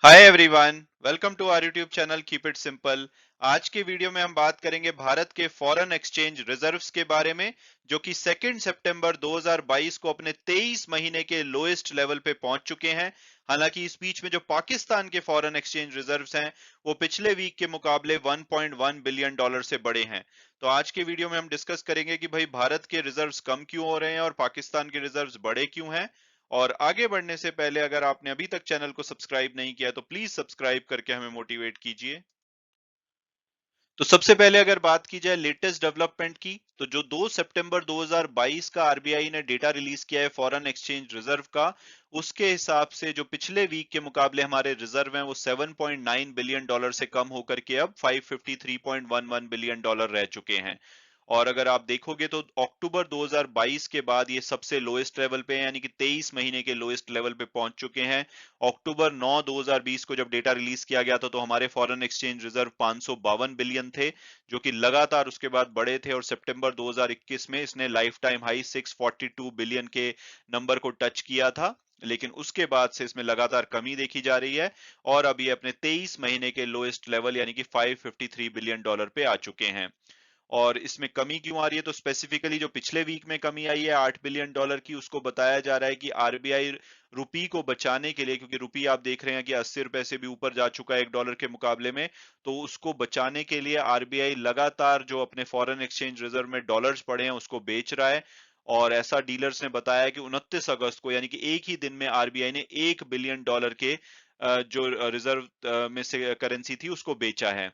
Hi everyone, welcome to our YouTube channel keep it simple. आज के video में हम बात करेंगे भारत के फॉरेन एक्सचेंज रिजर्व्स के बारे में, जो कि 2 सितंबर 2022 को अपने 23 महीने के लोएस्ट लेवल पे पहुंच चुके हैं। हालांकि इस बीच में जो पाकिस्तान के फॉरेन एक्सचेंज रिजर्व्स हैं वो पिछले वीक के मुकाबले 1.1 बिलियन डॉलर से बड़े हैं। तो आज के वीडियो में हम डिस्कस करेंगे कि भाई भारत के रिजर्व्स कम क्यों हो रहे हैं और पाकिस्तान के रिजर्व्स बड़े क्यों हैं। और आगे बढ़ने से पहले अगर आपने अभी तक चैनल को सब्सक्राइब नहीं किया तो प्लीज सब्सक्राइब करके हमें मोटिवेट कीजिए। तो सबसे पहले अगर बात की जाए लेटेस्ट डेवलपमेंट की, तो जो 2 सितंबर 2022 का आरबीआई ने डेटा रिलीज किया है फॉरेन एक्सचेंज रिजर्व का, उसके हिसाब से जो पिछले वीक के मुकाबले हमारे रिजर्व हैं वो 7.9 बिलियन डॉलर से कम होकर के अब 553.11 बिलियन डॉलर रह चुके हैं। और अगर आप देखोगे तो अक्टूबर 2022 के बाद ये सबसे लोएस्ट लेवल पे है, यानी कि 23 महीने के लोएस्ट लेवल पे पहुंच चुके हैं। अक्टूबर 9 2020 को जब डेटा रिलीज किया गया था तो हमारे फॉरेन एक्सचेंज रिजर्व 552 बिलियन थे, जो कि लगातार उसके बाद बढ़े थे, और सितंबर 2021 में इसने लाइफ टाइम हाई 642 बिलियन के नंबर को टच किया था। लेकिन उसके बाद से इसमें लगातार कमी देखी जा रही है और अब ये अपने 23 महीने के लोएस्ट लेवल यानी कि 553 बिलियन डॉलर पे आ चुके हैं। और इसमें कमी क्यों आ रही है, तो स्पेसिफिकली जो पिछले वीक में कमी आई है 8 बिलियन डॉलर की, उसको बताया जा रहा है कि आरबीआई रुपी को बचाने के लिए, क्योंकि रुपी आप देख रहे हैं कि 80 रुपए से भी ऊपर जा चुका है $1 के मुकाबले में, तो उसको बचाने के लिए आरबीआई लगातार जो अपने फॉरेन एक्सचेंज रिजर्व में डॉलर्स पड़े हैं उसको बेच रहा है। और ऐसा डीलर्स ने बताया कि 29 अगस्त को, यानी कि एक ही दिन में आरबीआई ने 1 बिलियन डॉलर के जो रिजर्व में से करेंसी थी उसको बेचा है।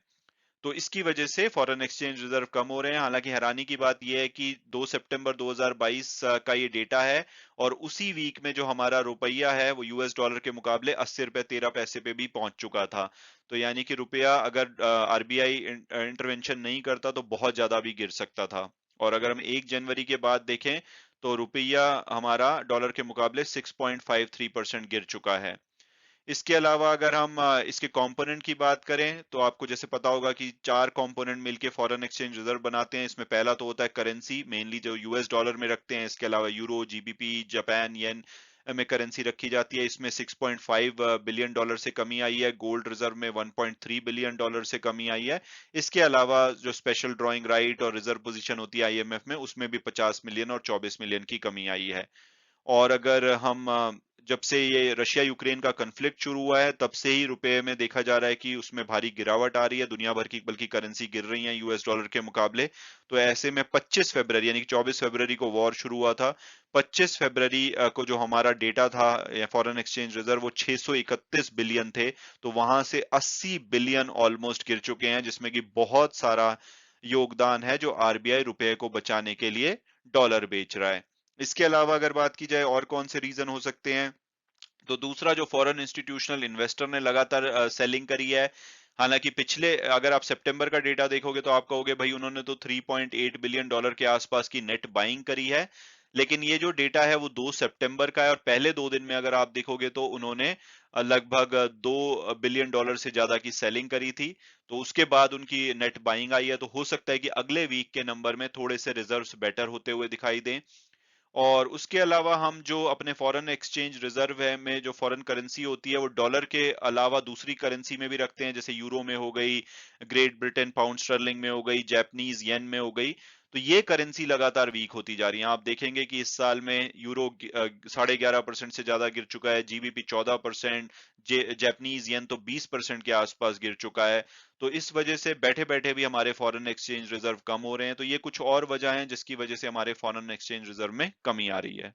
तो इसकी वजह से फॉरेन एक्सचेंज रिजर्व कम हो रहे हैं। हालांकि हैरानी की बात यह है कि 2 सितंबर 2022 का ये डेटा है और उसी वीक में जो हमारा रुपया है वो यूएस डॉलर के मुकाबले 80 रुपए 13 पैसे पे भी पहुंच चुका था। तो यानी कि रुपया अगर आरबीआई इंटरवेंशन नहीं करता तो बहुत ज्यादा भी गिर सकता था। और अगर हम 1 जनवरी के बाद देखें तो रुपया हमारा डॉलर के मुकाबले 6.53% गिर चुका है। इसके अलावा अगर हम इसके कंपोनेंट की बात करें तो आपको जैसे पता होगा कि 4 कंपोनेंट मिलके फॉरेन एक्सचेंज रिजर्व बनाते हैं। इसमें पहला तो होता है करेंसी, मेनली जो यूएस डॉलर में रखते हैं। इसके अलावा यूरो, जीबीपी, जापान येन में करेंसी रखी जाती है। इसमें 6.5 बिलियन डॉलर से कमी आई है। गोल्ड रिजर्व में 1.3 बिलियन डॉलर से कमी आई है। इसके अलावा जो स्पेशल ड्रॉइंग राइट और रिजर्व पोजीशन होती है आईएमएफ में, उसमें भी 50 मिलियन और 24 मिलियन की कमी आई है। और अगर हम जब से ये रशिया यूक्रेन का कन्फ्लिक्ट शुरू हुआ है तब से ही रुपए में देखा जा रहा है कि उसमें भारी गिरावट आ रही है। दुनिया भर की बल्कि करेंसी गिर रही है यूएस डॉलर के मुकाबले। तो ऐसे में 25 फरवरी यानी कि 24 फरवरी को वॉर शुरू हुआ था। 25 फरवरी को जो हमारा डेटा था फॉरेन एक्सचेंज रिजर्व वो 631 बिलियन थे। तो वहां से 80 बिलियन ऑलमोस्ट गिर चुके हैं, जिसमें कि बहुत सारा योगदान है जो आरबीआई रुपए को बचाने के लिए डॉलर बेच रहा है। इसके अलावा अगर बात की जाए और कौन से रीजन हो सकते हैं, तो दूसरा जो फॉरेन इंस्टीट्यूशनल इन्वेस्टर ने लगातार सेलिंग करी है। हालांकि पिछले अगर आप सितंबर का डेटा देखोगे तो आप कहोगे भाई उन्होंने तो 3.8 बिलियन डॉलर के आसपास की नेट बाइंग करी है। लेकिन ये जो डेटा है वो 2 सितंबर का है और पहले 2 दिन में अगर आप देखोगे तो उन्होंने लगभग 2 बिलियन डॉलर से ज्यादा की सेलिंग करी थी। तो उसके बाद उनकी नेट बाइंग आई है। तो हो सकता है कि अगले वीक के नंबर में थोड़े से रिजर्व्स बेटर होते हुए दिखाई दें। और उसके अलावा हम जो अपने फॉरेन एक्सचेंज रिजर्व है में जो फॉरेन करेंसी होती है वो डॉलर के अलावा दूसरी करेंसी में भी रखते हैं, जैसे यूरो में हो गई, ग्रेट ब्रिटेन पाउंड स्टर्लिंग में हो गई, जापानीज येन में हो गई। तो ये करेंसी लगातार वीक होती जा रही है। आप देखेंगे कि इस साल में यूरो 11.5% से ज्यादा गिर चुका है, जीबीपी 14%, जापानीज येन तो 20% के आसपास गिर चुका है। तो इस वजह से बैठे बैठे भी हमारे फॉरेन एक्सचेंज रिजर्व कम हो रहे हैं। तो ये कुछ और वजह हैं जिसकी वजह से हमारे फॉरेन एक्सचेंज रिजर्व में कमी आ रही है।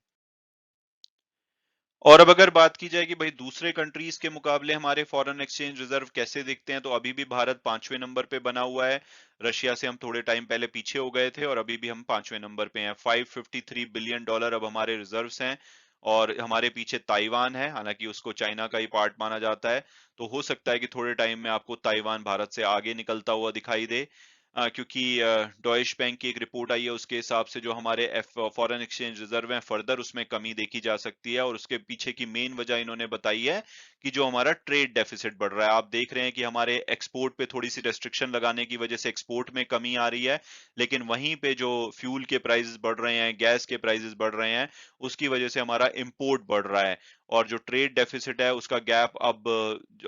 और अब अगर बात की जाए कि भाई दूसरे कंट्रीज के मुकाबले हमारे फॉरेन एक्सचेंज रिजर्व कैसे दिखते हैं, तो अभी भी भारत 5वें नंबर पे बना हुआ है। रशिया से हम थोड़े टाइम पहले पीछे हो गए थे और अभी भी हम 5वें नंबर पे हैं। 553 बिलियन डॉलर अब हमारे रिजर्व्स हैं। और हमारे पीछे ताइवान है, हालांकि उसको चाइना का ही पार्ट माना जाता है। तो हो सकता है कि थोड़े टाइम में आपको ताइवान भारत से आगे निकलता हुआ दिखाई दे। क्योंकि डॉइश बैंक की एक रिपोर्ट आई है, उसके हिसाब से जो हमारे फॉरेन एक्सचेंज रिजर्व हैं फर्दर उसमें कमी देखी जा सकती है। और उसके पीछे की मेन वजह इन्होंने बताई है कि जो हमारा ट्रेड डेफिसिट बढ़ रहा है। आप देख रहे हैं कि हमारे एक्सपोर्ट पे थोड़ी सी रेस्ट्रिक्शन लगाने की वजह से एक्सपोर्ट में कमी आ रही है। लेकिन वहीं पे जो फ्यूल के प्राइसेस बढ़ रहे हैं, गैस के प्राइसेस बढ़ रहे हैं, उसकी वजह से हमारा इंपोर्ट बढ़ रहा है। और जो ट्रेड डेफिसिट है उसका गैप अब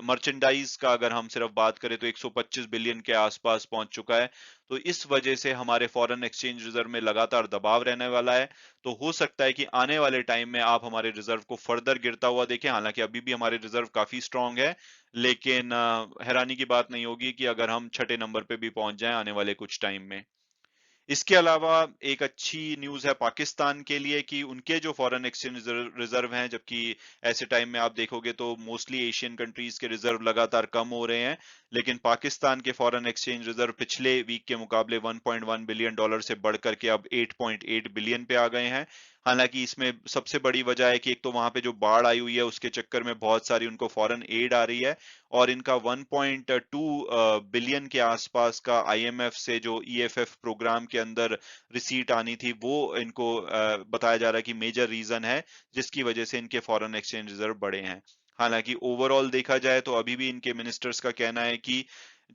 मर्चेंडाइज का अगर हम सिर्फ बात करें तो 125 बिलियन के आसपास पहुंच चुका है। तो इस वजह से हमारे फॉरेन एक्सचेंज रिजर्व में लगातार दबाव रहने वाला है। तो हो सकता है कि आने वाले टाइम में आप हमारे रिजर्व को फर्दर गिरता हुआ देखें। हालांकि अभी भी हमारे रिजर्व काफी स्ट्रांग है, लेकिन हैरानी की बात नहीं होगी कि अगर हम छठे नंबर पे भी पहुंच जाएं आने वाले कुछ टाइम में। इसके अलावा एक अच्छी न्यूज है पाकिस्तान के लिए कि उनके जो फॉरेन एक्सचेंज रिजर्व हैं, जबकि ऐसे टाइम में आप देखोगे तो मोस्टली एशियन कंट्रीज के रिजर्व लगातार कम हो रहे हैं, लेकिन पाकिस्तान के फॉरेन एक्सचेंज रिजर्व पिछले वीक के मुकाबले 1.1 बिलियन डॉलर से बढ़कर के अब 8.8 बिलियन पे आ गए हैं। हालांकि इसमें सबसे बड़ी वजह है कि एक तो वहां पे जो बाढ़ आई हुई है उसके चक्कर में बहुत सारी उनको फॉरेन एड आ रही है, और इनका 1.2 बिलियन के आसपास का आईएमएफ से जो ईएफएफ प्रोग्राम के अंदर रिसीट आनी थी, वो इनको बताया जा रहा है कि मेजर रीजन है जिसकी वजह से इनके फॉरेन एक्सचेंज रिजर्व बढ़े हैं। हालांकि ओवरऑल देखा जाए तो अभी भी इनके मिनिस्टर्स का कहना है कि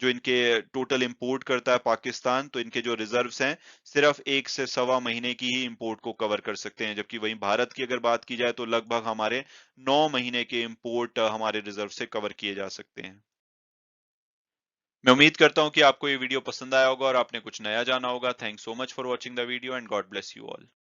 जो इनके टोटल इंपोर्ट करता है पाकिस्तान, तो इनके जो रिजर्व्स हैं सिर्फ 1 से 1.25 महीने की ही इंपोर्ट को कवर कर सकते हैं, जबकि वहीं भारत की अगर बात की जाए तो लगभग हमारे 9 महीने के इंपोर्ट हमारे रिजर्व से कवर किए जा सकते हैं। मैं उम्मीद करता हूं कि आपको ये वीडियो पसंद आया होगा और आपने कुछ नया जाना होगा। Thanks so much for watching the video and God bless you all.